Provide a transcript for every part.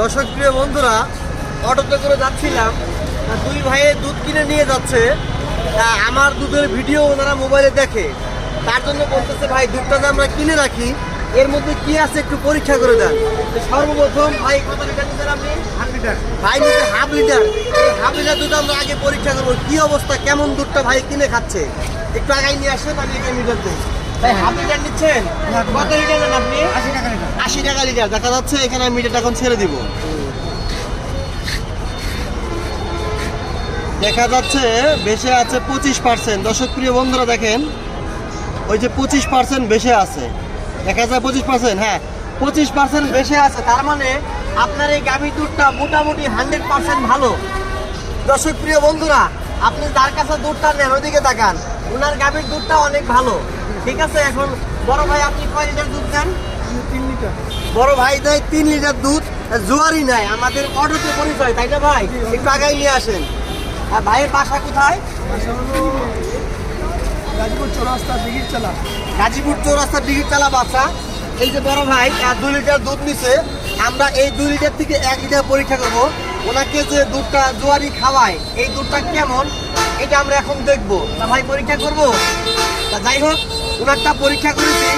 দর্শক প্রিয় বন্ধুরা, অটোতে করে যাচ্ছিলাম, দুই ভাইয়ের দুধ কিনে নিয়ে যাচ্ছে। আমার দুধের ভিডিও ওনারা মোবাইলে দেখে, তার জন্য বলতেছে ভাই দুধটা যে আমরা কিনে রাখি এর মধ্যে কি আছে একটু পরীক্ষা করে দেন। সর্বপ্রথম ভাই কত লিটার নিচ্ছেন আপনি? Half litre. ভাই নিচ্ছে হাফ লিটার। এই হাফ লিটার দুধ আমরা আগে পরীক্ষা করবো কি অবস্থা, কেমন দুধটা ভাই কিনে খাচ্ছে। একটু আগে নিয়ে আসেন, আমি এখানে মিটার দেবো। ভাই হাফ লিটার নিচ্ছেন? কত লিটার নেন আপনি? 80 টাকা লিটার। 80 টাকা লিটার দেখা যাচ্ছে। এখানে আমি মিটারটা এখন ছেড়ে দিব। দেখা যাচ্ছে বেশি আছে 25%। দর্শক প্রিয় বন্ধুরা দেখেন, ওই যে 25% বেশি আছে, দেখা যায় 25%। হ্যাঁ 25% বেশি আছে, তার মানে আপনার এই গাভী দুধটা মোটামুটি 100% ভালো। দর্শক প্রিয় বন্ধুরা, আপনি যার কাছে দুধটা নেন ওইদিকে তাকান, ওনার গাভীর দুধটা অনেক ভালো। ঠিক আছে, এখন বড় ভাই আপনি কয় লিটার দুধ দেন? 3 লিটার। বড় ভাই দেয় 3 লিটার দুধ, জোয়ারি নাই, আমাদের অটোতে পরিচয়, তাই না ভাই? একটু আগাই নিয়ে আসেন। আর ভাইয়ের বাসা কোথায়? গাজীপুর চৌরাস্তা ডিগিরচালা। গাজীপুর চৌরাস্তা ডিগিরচালা বাসা। এই যে বড় ভাই 2 লিটার দুধ নিছে, আমরা এই 2 লিটার থেকে 1 লিটার পরীক্ষা করবো। ওনাকে যে দুধটা জোয়ারি খাওয়ায় এই দুধটা কেমন এটা আমরা এখন দেখবো। তা ভাই পরীক্ষা করবো। তা যাই হোক, ওনারটা পরীক্ষা করেছি,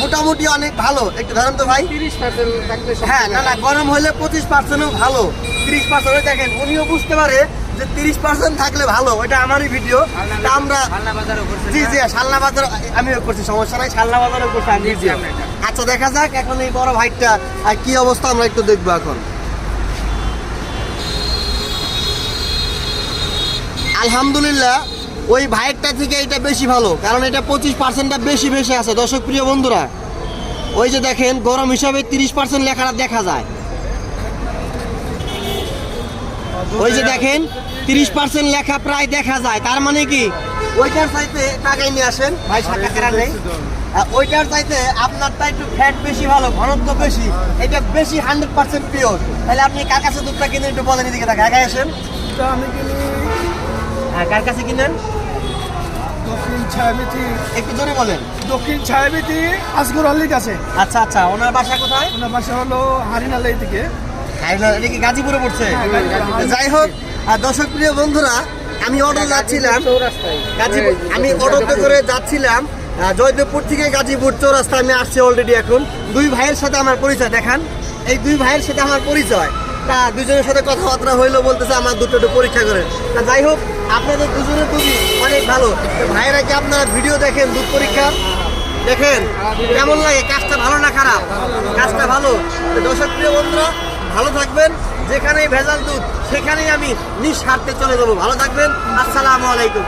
মোটামুটি অনেক ভালো। একটু ধরেন তো ভাই। 30% থাকলে, হ্যাঁ না গরম হলে 25%ও ভালো, 30% দেখেন উনিও বুঝতে পারে যে 30% থাকলে ভালো। ওইটা আমারই ভিডিও, আমরা জি জি শালনা বাজার আমিও করছি, সমস্যা নাই, শালনা বাজারও করছি আমি। আচ্ছা দেখা যাক এখন এই বড় ভাইটা কি অবস্থা আমরা একটু দেখবো এখন। আলহামদুলিল্লাহ ওই ভাইয়েরটা থেকে এটা বেশি ভালো, কারণ এটা 25%টা বেশি বেশি আছে। দর্শক প্রিয় বন্ধুরা, ওই যে দেখেন গরম হিসাবে 30% লেখাটা দেখা যায়। ওই যে দেখেন 30% লেখা প্রায় দেখা যায়, তার মানে কি ওইটার চাইতে টাকায় নিয়ে আসেন ভাই, টাকা নেই। ওইটার চাইতে আপনারটা একটু ফ্যাট বেশি ভালো, ঘনত্ব বেশি, এটা বেশি 100% পিওর। তাহলে আপনি কার কাছে দুধটা কিনে একটু বলেন, এদিকে টাকা আগে আসেন। আমি কিনি কার কাছে কিনেন? দক্ষিণ ছায়াবিতি। একটু জোরে বলেন। দক্ষিণ ছায়াবিতি আসগর আলীর কাছে। আচ্ছা আচ্ছা, ওনার বাসা কোথায়? ওনার বাসা হলো হারিনালাই থেকে। এটা কি গাজীপুরে পড়ছে? যাই হোক, দর্শক প্রিয় বন্ধুরা, আমি অটো যাচ্ছিলাম গাজীপুর, আমি অটোতে করে যাচ্ছিলাম জয়দেবপুর থেকে গাজীপুর চৌরাস্তা আমি আসছি অলরেডি। এখন দুই ভাইয়ের সাথে আমার পরিচয় দেখান, এই দুই ভাইয়ের সাথে আমার পরিচয়। তা দুজনের সাথে কথাবার্তা হইলো, বলতেছে আমার দুটো একটু পরীক্ষা করেন। তা যাই হোক, আপনাদের দুজনের দুধই অনেক ভালো। ভাইয়েরা কি আপনারা ভিডিও দেখেন দুধ পরীক্ষা দেখেন? কেমন লাগে? কাজটা ভালো না খারাপ? কাজটা ভালো। দর্শক প্রিয় বন্ধুরা, ভালো থাকবেন। যেখানেই ভেজাল দুধ সেখানেই আমি নিঃস্বার্থে চলে যাবো। ভালো থাকবেন। আসসালামু আলাইকুম।